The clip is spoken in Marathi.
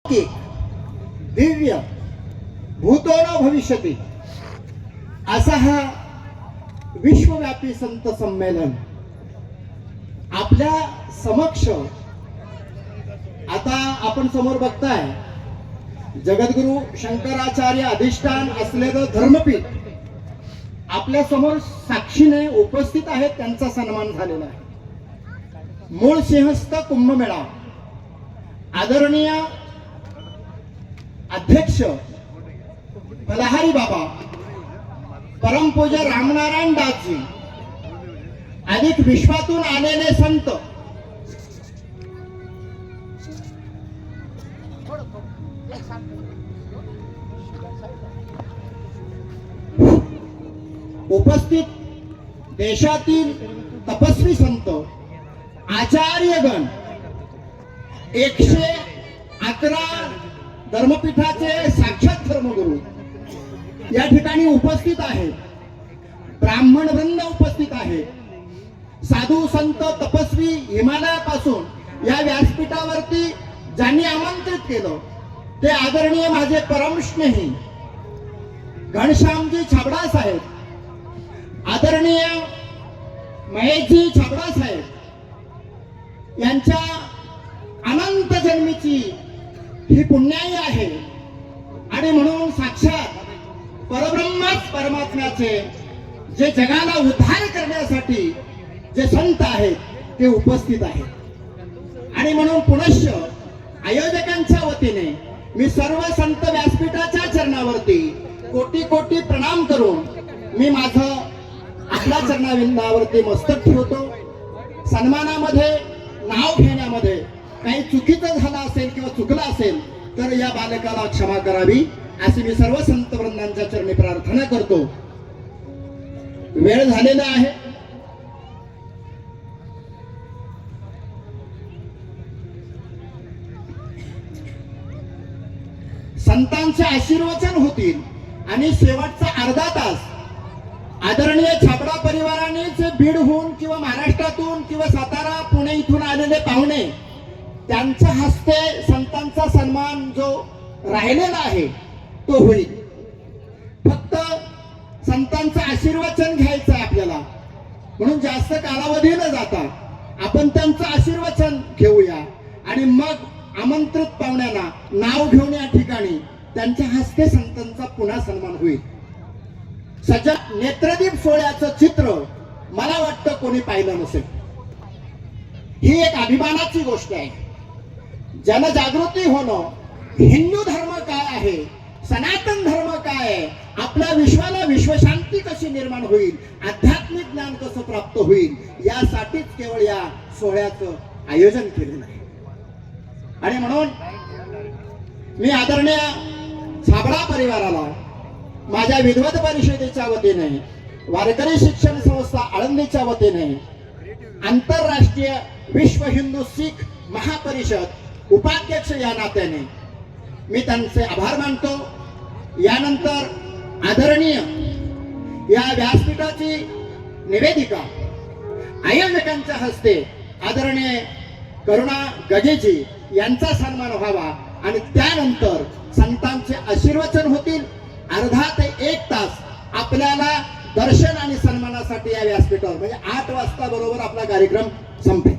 दिव्य भूतो न भविष्यति असा हा विश्वव्यापी संत संमेलन आपल्या समक्ष आता आपण समोर बघताय. जगद्गुरु शंकराचार्य अधिष्ठान असलेलं धर्मपीठ आपल्या समोर साक्षीने उपस्थित आहेत. त्यांचा सन्मान झालेला आहे. मूळ सिंहस्थ कुंभमेळा आदरणीय अध्यक्ष फलाहारी बाबा परमपूज्य रामनारायण दासजी अधिक विश्वातून आलेले संत उपस्थित देशातील तपस्वी संत आचार्यगण 111 धर्मपीठाचे साक्षात धर्मगुरु या ठिकाणी उपस्थित आहेत. ब्राह्मण वृंद उपस्थित आहे. साधू संत तपस्वी हिमालयापासून या व्यासपीठावरती ज्यांनी आमंत्रित केलं ते आदरणीय माझे परमस्नेही घनश्यामजी छाबडा साहेब, आदरणीय महेशजी छाबडा साहेब यांच्या अनंत जन्मीची ही पुण्याई आहे. आणि म्हणून साक्षात परब्रह्मच परमात्म्याचे जे जगाला उद्धार करण्यासाठी जे संत आहेत ते उपस्थित आहेत. आणि म्हणून पुनश्च आयोजकांच्या वतीने मी सर्व संत व्यासपीठाच्या चरणावरती कोटी कोटी प्रणाम करून मी माझं आपल्या चरणाविंदावरती मस्तक ठेवतो. सन्मानामध्ये नाव घेण्यामध्ये काही चुकीचं झालं असेल किंवा चुकलं असेल तर या बालकाला क्षमा करावी अशी मी सर्व संत वृंदांच्या चरणी प्रार्थना करतो. वेळ झालेला आहे. संतांचे आशीर्वचन होतील आणि शेवटचा अर्धा तास आदरणीय छाबडा परिवाराने जे बीडहून किंवा महाराष्ट्रातून किंवा सातारा पुणे इथून आलेले पाहुणे त्यांच्या हस्ते संतांचा सन्मान जो राहिलेला आहे तो होईल. फक्त संतांचं आशीर्वचन घ्यायचं आहे आपल्याला. म्हणून जास्त कालावधी न जाता आपण त्यांचं आशीर्वचन घेऊया आणि मग आमंत्रित पाहुण्यांना नाव घेऊन या ठिकाणी त्यांच्या हस्ते संतांचा पुन्हा सन्मान होईल. सजग नेत्रदीप सोहळ्याचं चित्र मला वाटतं कोणी पाहिलं नसेल. ही एक अभिमानाची गोष्ट आहे. जनजागृती होणं, हिंदू धर्म काय आहे, सनातन धर्म काय आहे, आपल्या विश्वाला विश्वशांती कशी निर्माण होईल, आध्यात्मिक ज्ञान कसं प्राप्त होईल यासाठीच केवळ या सोहळ्याचं आयोजन केलेलं आहे. आणि म्हणून मी आदरणीय छाबडा परिवाराला माझ्या विद्वत परिषदेच्या वतीने, वारकरी शिक्षण संस्था आळंदीच्या वतीने, आंतरराष्ट्रीय विश्व हिंदू शीख महापरिषद उपाध्यक्ष या नात्याने मी त्यांचे आभार मानतो. यानंतर आदरणीय या व्यासपीठाची निवेदिका आयोजकांच्या हस्ते आदरणीय करुणा गजेजी यांचा सन्मान व्हावा आणि त्यानंतर संतांचे आशीर्वचन होतील. अर्धा ते 1 तास आपल्याला दर्शन आणि सन्मानासाठी या व्यासपीठावर म्हणजे 8 वाजता बरोबर आपला कार्यक्रम संपेल.